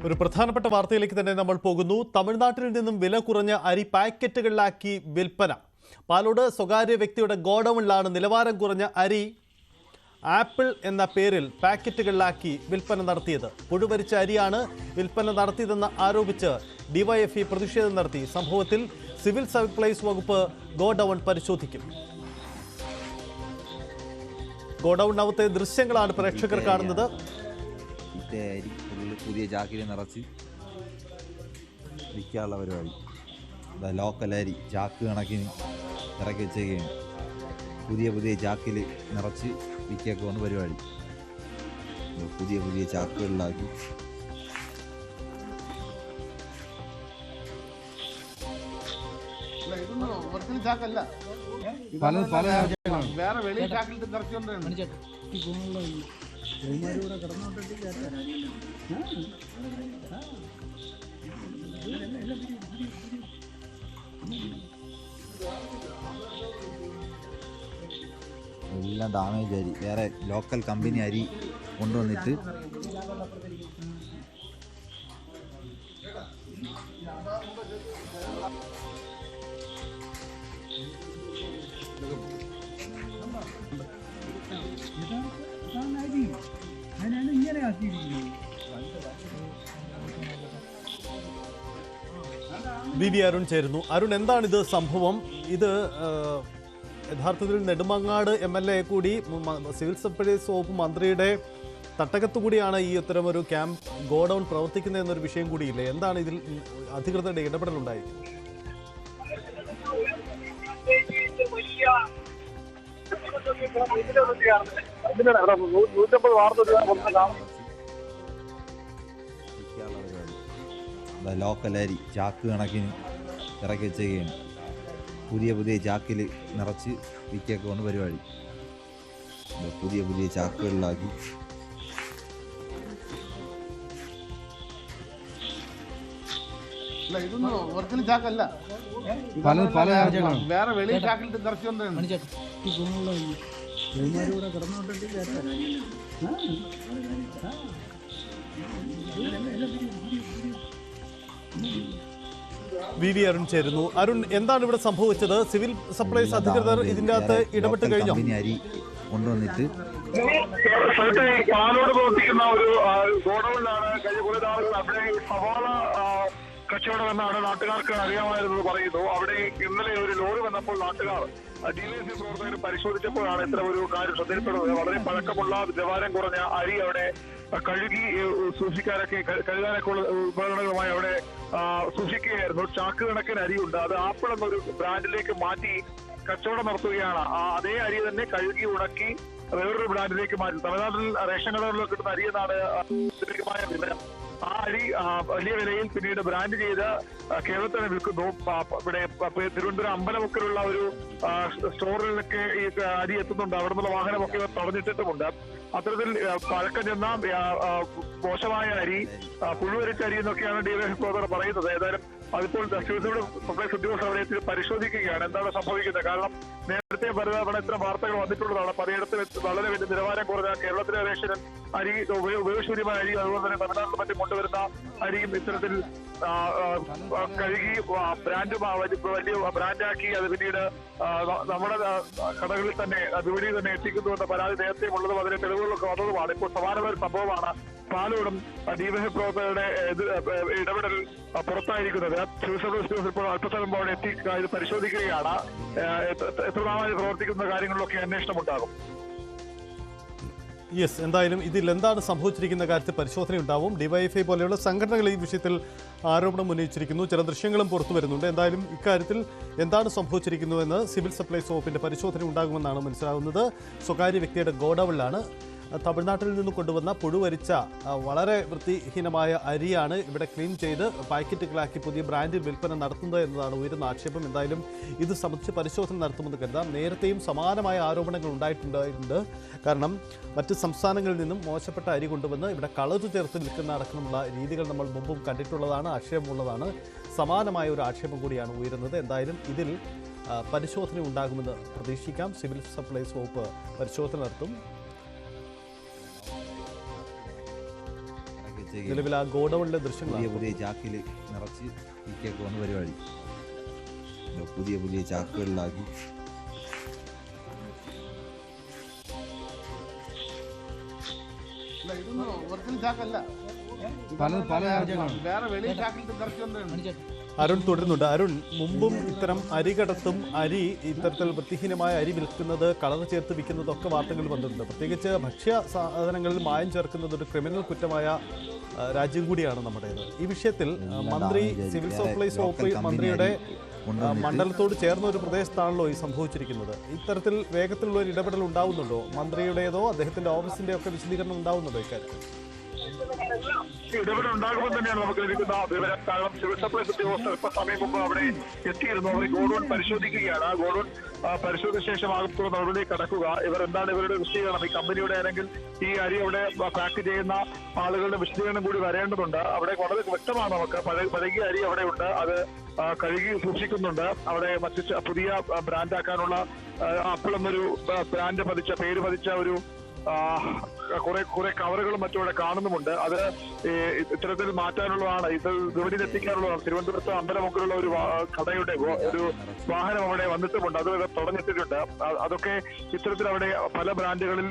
ഒരു പ്രധാനപ്പെട്ട വാർത്തയിലേക്ക് തന്നെ നമ്മൾ പോകുന്നു. തമിഴ്നാട്ടിൽ നിന്നും വില കുറഞ്ഞ അരി പാക്കറ്റുകളിലാക്കി വിൽപ്പന. പാലോട് സ്വകാര്യ വ്യക്തിയുടെ ഗോഡൌണിലാണ് നിലവാരം കുറഞ്ഞ അരി ആപ്പിൾ എന്ന പേരിൽ പാക്കറ്റുകളിലാക്കി വിൽപ്പന നടത്തിയത്. പുഴുവരിച്ച അരിയാണ് വിൽപ്പന നടത്തിയതെന്ന് ആരോപിച്ച് ഡിവൈഎഫ്ഐ പ്രതിഷേധം നടത്തി. സംഭവത്തിൽ സിവിൽ സപ്ലൈസ് വകുപ്പ് ഗോഡൌൺ പരിശോധിക്കും. ഗോഡൌണിനകത്തെ ദൃശ്യങ്ങളാണ് പ്രേക്ഷകർ കാണുന്നത്. പുതിയ ചാക്കിൽ നിറച്ച് വിൽക്കാനുള്ള പരിപാടി. ലോക്കൽ അരി ചാക്ക് കണക്കിന് ഇറക്കി വെച്ചേക്കാണ്. പുതിയ ചാക്കിൽ നിറച്ച് വിൽക്കാണ് പരിപാടി. പുതിയ ചാക്കുകളിലാക്കി ചാക്കല്ല, വേറെ വെളിയ ചാക്കിൽ നിറച്ചുകൊണ്ട് എല്ലാം ഡാമേജ് അരി, വേറെ ലോക്കൽ കമ്പനി അരി കൊണ്ടുവന്നിട്ട് വി അരുൺ ചേരുന്നു. അരുൺ, എന്താണിത് സംഭവം? ഇത് യഥാർത്ഥത്തിൽ നെടുമങ്ങാട് MLA കൂടി സിവിൽ സപ്ലൈസ് വകുപ്പ് മന്ത്രിയുടെ തട്ടകത്തുകൂടിയാണ് ഈ ഇത്തരമൊരു ക്യാമ്പ് ഗോഡൌൺ പ്രവർത്തിക്കുന്നത് എന്നൊരു വിഷയം കൂടിയില്ലേ? എന്താണ് ഇതിൽ അധികൃതരുടെ ഇടപെടലുണ്ടായി? ലോക്കൽ അരി ചാക്ക് കണക്കിന് ഇറക്കി വെച്ചേക്കാണ്. പുതിയ ചാക്കിൽ നിറച്ച് വിൽക്കാണ് പരിപാടി. പുതിയ ചാക്കുകളിലാക്കി ഇതൊന്നും ഒറിജിനൽ ചാക്കല്ല, വേറെ വെളിയ ചാക്കിൽ നിറച്ചുകൊണ്ട് വി അരുൺ ചേരുന്നു. അരുൺ, എന്താണ് ഇവിടെ സംഭവിച്ചത്? സിവിൽ സപ്ലൈസ് അധികൃതർ ഇതിന്റെ അകത്ത് ഇടപെട്ട് കഴിഞ്ഞു. അരി കൊണ്ടുവന്നിട്ട് പാലോട് പ്രവർത്തിക്കുന്ന ഒരു ഗോഡൌണിലാണ് കഴിഞ്ഞ കുറെ നാളുകൾ അവിടെ സവാള കച്ചവടം എന്നാണ് നാട്ടുകാർക്ക് അറിയാമായിരുന്നത് പറയുന്നു. അവിടെ ഇന്നലെ ഒരു ലോറി വന്നപ്പോൾ നാട്ടുകാർ DVC പ്രവർത്തകർ പരിശോധിച്ചപ്പോഴാണ് ഇത്ര ഒരു കാര്യം ശ്രദ്ധയിൽപ്പെടുന്നത്. വളരെ പഴക്കമുള്ള നിലവാരം കുറഞ്ഞ അരി അവിടെ കഴുകി സൂക്ഷിക്കാനൊക്കെ കഴുകാനൊക്കെ ഉള്ള ഉപകരണങ്ങളുമായി അവിടെ സൂക്ഷിക്കുകയായിരുന്നു. ചാക്ക് കണക്കിന് അരിയുണ്ട്. അത് ആപ്പിൾ എന്നൊരു ബ്രാൻഡിലേക്ക് മാറ്റി കച്ചവടം നടത്തുകയാണ്. അതേ അരി തന്നെ കഴുകി ഉണക്കി വേറൊരു ബ്രാൻഡിലേക്ക് മാറ്റി. തമിഴ്നാട്ടിൽ റേഷൻ കടകളിലൊക്കെ കിട്ടുന്ന അരി എന്നാണ് വിവരം. ആ അരി വലിയ വിലയിൽ പിന്നീട് ബ്രാൻഡ് ചെയ്ത് കേരളത്തിൽ വിൽക്കുന്നു. ഇവിടെ തിരുവനന്തപുരം അമ്പലമുക്കിലുള്ള ഒരു സ്റ്റോറിലൊക്കെ ഈ അരി എത്തുന്നുണ്ട്. അവിടെ നിന്നുള്ള വാഹനമൊക്കെ തടഞ്ഞിട്ടിട്ടുമുണ്ട്. അത്തരത്തിൽ പഴക്കം ചെന്ന മോശമായ അരി, പുഴുവരിച്ച അരി എന്നൊക്കെയാണ് DVS പ്രവർത്തകർ പറയുന്നത്. ഏതായാലും അതിപ്പോൾ സിവിൽ സപ്ലൈസ് ഉദ്യോഗസ്ഥർ അവിടെ എത്തി പരിശോധിക്കുകയാണ് എന്താണ് സംഭവിക്കുന്നത്. കാരണം നേരത്തെ പലതവണ ഇത്തരം വാർത്തകൾ വന്നിട്ടുള്ളതാണ്. പലയിടത്തും വളരെ വലിയ നിലവാരം കുറഞ്ഞ കേരളത്തിലെ റേഷൻ അരി, ഉപയോഗശൂന്യമായ അരി, അതുപോലെ തന്നെ തമിഴ്നാട്ടിൽ മറ്റും കൊണ്ടുവരുന്ന അരിയും ഇത്തരത്തിൽ കഴുകി വലിയ ബ്രാൻഡാക്കി അത് പിന്നീട് നമ്മുടെ കടകളിൽ തന്നെ വിപണിയിൽ തന്നെ എത്തിക്കുന്നുവെന്ന പരാതി നേരത്തെ ഉള്ളതും അതിന്റെ തെളിവുകളൊക്കെ വന്നതുമാണ്. ഇപ്പോൾ സമാനമായ ഒരു സംഭവമാണ് പാലോടും DVS പ്രവർത്തകരുടെ ഇടപെടൽ പുറത്തായിരിക്കുന്നത്. സിവിൽ സപ്ലൈസ് ഇപ്പോൾ അല്പസമയം അവിടെ എത്തി ഇത് പരിശോധിക്കുകയാണ്. എത്ര നാളായി പ്രവർത്തിക്കുന്ന കാര്യങ്ങളിലൊക്കെ അന്വേഷണം ഉണ്ടാകും. യെസ്, എന്തായാലും ഇതിൽ എന്താണ് സംഭവിച്ചിരിക്കുന്ന കാര്യത്തിൽ പരിശോധന ഉണ്ടാവും. DYFI പോലെയുള്ള സംഘടനകൾ ഈ വിഷയത്തിൽ ആരോപണം ഉന്നയിച്ചിരിക്കുന്നു. ചില ദൃശ്യങ്ങളും പുറത്തു വരുന്നുണ്ട്. എന്തായാലും ഇക്കാര്യത്തിൽ എന്താണ് സംഭവിച്ചിരിക്കുന്നതെന്ന് സിവിൽ സപ്ലൈസ് വകുപ്പിന്റെ പരിശോധന ഉണ്ടാകുമെന്നാണ് മനസ്സിലാകുന്നത്. സ്വകാര്യ വ്യക്തിയുടെ ഗോഡൌണിലാണ് തമിഴ്നാട്ടിൽ നിന്ന് കൊണ്ടുവന്ന പുഴുവരിച്ച വളരെ വൃത്തിഹീനമായ അരിയാണ് ഇവിടെ ക്ലീൻ ചെയ്ത് പാക്കറ്റുകളാക്കി പുതിയ ബ്രാൻഡിൽ വിൽപ്പന നടത്തുന്നത് എന്നതാണ് ഉയരുന്ന ആക്ഷേപം. എന്തായാലും ഇത് സംബന്ധിച്ച് പരിശോധന നടത്തുമെന്ന് കരുതാം. നേരത്തെയും സമാനമായ ആരോപണങ്ങൾ ഉണ്ടായിട്ടുണ്ട്. കാരണം മറ്റ് സംസ്ഥാനങ്ങളിൽ നിന്നും മോശപ്പെട്ട അരി കൊണ്ടുവന്ന് ഇവിടെ കളർ ചേർത്ത് വിൽക്കുന്ന അടക്കമുള്ള രീതികൾ നമ്മൾ മുമ്പും കണ്ടിട്ടുള്ളതാണ്, ആക്ഷേപമുള്ളതാണ്. സമാനമായ ഒരു ആക്ഷേപം കൂടിയാണ് ഉയരുന്നത്. എന്തായാലും ഇതിൽ പരിശോധന ഉണ്ടാകുമെന്ന് പ്രതീക്ഷിക്കാം. സിവിൽ സപ്ലൈസ് വകുപ്പ് പരിശോധന നടത്തും. വെച്ചേക്കും. നിലവിൽ ആ ഗോഡൌണിലെ ദൃശ്യങ്ങളാണ്. പുതിയ ചാക്കിൽ നിറച്ച് വിൽക്കേക്കുവാണ് പരിപാടി. പുതിയ ചാക്കുകളിലാക്കി അല്ല, ഇതൊന്നും ഒറിജിനൽ ചാക്കല്ല. വേറെ വെളിയിൽ ചാക്കിലിട്ട് നിറച്ചുകൊണ്ട് അരുൺ തുടരുന്നുണ്ട്. അരുൺ, മുമ്പും ഇത്തരം അരി കടത്തും അരി ഇത്തരത്തിൽ വൃത്തിഹീനമായ അരി വിൽക്കുന്നത്, കളർ ചേർത്ത് വിൽക്കുന്നതൊക്കെ വാർത്തകൾ വന്നിട്ടുണ്ട്. പ്രത്യേകിച്ച് ഭക്ഷ്യ സാധനങ്ങളിൽ മായം ചേർക്കുന്നത് ഒരു ക്രിമിനൽ കുറ്റമായ രാജ്യം കൂടിയാണ് നമ്മുടേത്. ഈ വിഷയത്തിൽ മന്ത്രി സിവിൽ സപ്ലൈസ് വകുപ്പ് മന്ത്രിയുടെ മണ്ഡലത്തോട് ചേർന്ന ഒരു പ്രദേശത്താണല്ലോ ഈ സംഭവിച്ചിരിക്കുന്നത്. ഇത്തരത്തിൽ വേഗത്തിലുള്ള ഒരു ഇടപെടൽ ഉണ്ടാവുന്നുണ്ടോ? മന്ത്രിയുടേതോ അദ്ദേഹത്തിന്റെ ഓഫീസിന്റെ ഒക്കെ വിശദീകരണം ഉണ്ടാവുന്നുണ്ടോ ഇക്കാര്യത്തിൽ? ഇടപെടുണ്ടാകുമ്പോൾ തന്നെയാണ് നമുക്ക് ലഭിക്കുന്ന വിവരം. കാരണം സിവിൽ സപ്ലൈസ് ഉദ്യോഗസ്ഥർ ഇപ്പൊ സമയം മുമ്പ് അവിടെ എത്തിയിരുന്നു. അവർ ഗോഡൌൺ പരിശോധിക്കുകയാണ്. ആ ഗോഡൌൺ പരിശോധിച്ച ശേഷം ആകത്തുള്ള നടപടിയിലേക്ക് കടക്കുക. ഇവർ എന്താണ് ഇവരുടെ വിശദീകരണം? ഈ കമ്പനിയുടെ അല്ലെങ്കിൽ ഈ അരി അവിടെ പാക്ക് ചെയ്യുന്ന ആളുകളുടെ വിശദീകരണം കൂടി വരേണ്ടതുണ്ട്. അവിടെ വളരെ വ്യക്തമാണ് നമുക്ക്. പഴകിയ അരി അവിടെ ഉണ്ട്. അത് കഴുകി സൂക്ഷിക്കുന്നുണ്ട്. അവിടെ മറ്റ് പുതിയ ബ്രാൻഡാക്കാനുള്ള ആപ്പിൾ എന്നൊരു ബ്രാൻഡ് പതിച്ച പേര് പതിച്ച ഒരു കുറെ കവറുകളും മറ്റും ഇവിടെ കാണുന്നുമുണ്ട്. അത് ഇത്തരത്തിൽ മാറ്റാനുള്ളതാണ്. ഇത് വിപണിയിൽ എത്തിക്കാനുള്ളതാണ്. തിരുവനന്തപുരത്ത് അമ്പലമുക്കിലുള്ള ഒരു കടയുടെ ഒരു വാഹനം അവിടെ വന്നിട്ടുമുണ്ട്. അത് തുടങ്ങിയിട്ടുണ്ട്. അതൊക്കെ ഇത്തരത്തിൽ അവിടെ പല ബ്രാൻഡുകളിൽ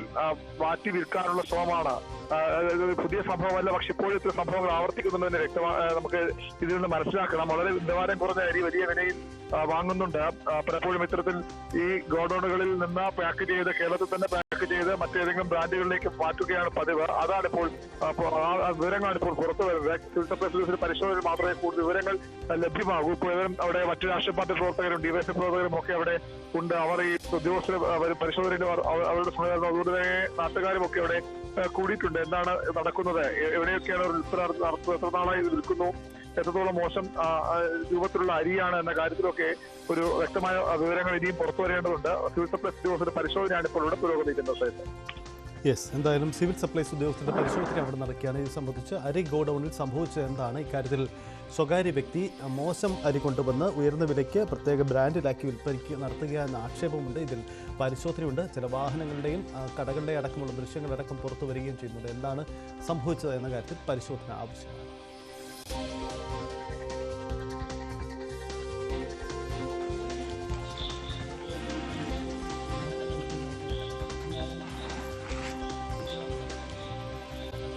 മാറ്റി വിൽക്കാനുള്ള ശ്രമമാണ്. പുതിയ സംഭവമല്ല, പക്ഷെ ഇപ്പോഴും ഇത്ര സംഭവങ്ങൾ ആവർത്തിക്കുന്നുണ്ടെന്ന് നമുക്ക് ഇതിൽ നിന്ന് മനസ്സിലാക്കണം. വളരെ നിലവാരം കുറഞ്ഞ അരി വലിയ വിലയിൽ വാങ്ങുന്നുണ്ട്. പലപ്പോഴും ഇത്തരത്തിൽ ഈ ഗോഡൌണുകളിൽ നിന്ന് പാക്ക് ചെയ്ത് കേരളത്തിൽ തന്നെ പാക്ക് ചെയ്ത് മറ്റേതെങ്കിലും ബ്രാൻഡുകളിലേക്ക് മാറ്റുകയാണ് പതിവ്. അതാണ് ഇപ്പോൾ വിവരങ്ങളാണ് ഇപ്പോൾ പുറത്തു വരുന്നത്. സിവിൽ സപ്ലൈസ് പരിശോധനയിൽ മാത്രമേ കൂടുതൽ വിവരങ്ങൾ ലഭ്യമാകൂ. ഇപ്പോൾ അവിടെ മറ്റു രാഷ്ട്രീയ പാർട്ടി പ്രവർത്തകരും ഡിവൈഎഫ്ഐ പ്രവർത്തകരും ഒക്കെ അവിടെ ഉണ്ട്. അവർ ഈ ഉദ്യോഗസ്ഥർ പരിശോധനയിൽ അവരുടെ സഹകരണം, അതുകൊണ്ട് തന്നെ നാട്ടുകാരും ഒക്കെ അവിടെ കൂടിയിട്ടുണ്ട്. എന്താണ് നടക്കുന്നത്, എവിടെയൊക്കെയാണ് എത്ര നാളായി ഇത് നിൽക്കുന്നു, എത്രത്തോളം മോശം രൂപത്തിലുള്ള അരിയാണ് എന്ന കാര്യത്തിലൊക്കെ ഒരു വ്യക്തമായ വിവരങ്ങൾ ഇനിയും പുറത്തു വരേണ്ടതുണ്ട്. സിവിൽ സപ്ലൈസ് ഉദ്യോഗസ്ഥരുടെ പരിശോധനയാണ് ഇപ്പോൾ ഇവിടെ പുരോഗമിക്കുന്നത്. യെസ്, എന്തായാലും സിവിൽ സപ്ലൈസ് ഉദ്യോഗസ്ഥരുടെ പരിശോധന അവിടെ നടക്കുകയാണ്. ഇത് സംബന്ധിച്ച് അരി ഗോഡൌണിൽ സംഭവിച്ചത് എന്താണ്? ഇക്കാര്യത്തിൽ സ്വകാര്യ വ്യക്തി മോശം അരി കൊണ്ടുവന്ന് ഉയർന്ന വിലയ്ക്ക് പ്രത്യേക ബ്രാൻഡിലാക്കി വിൽപ്പനയ്ക്ക് നടത്തുക എന്ന ആക്ഷേപമുണ്ട്. ഇതിൽ പരിശോധനയുണ്ട്. ചില വാഹനങ്ങളുടെയും കടകളുടെ അടക്കമുള്ള ദൃശ്യങ്ങളടക്കം പുറത്തു വരികയും ചെയ്യുന്നുണ്ട്. എന്താണ് സംഭവിച്ചത് എന്ന കാര്യത്തിൽ പരിശോധന ആവശ്യമാണ്.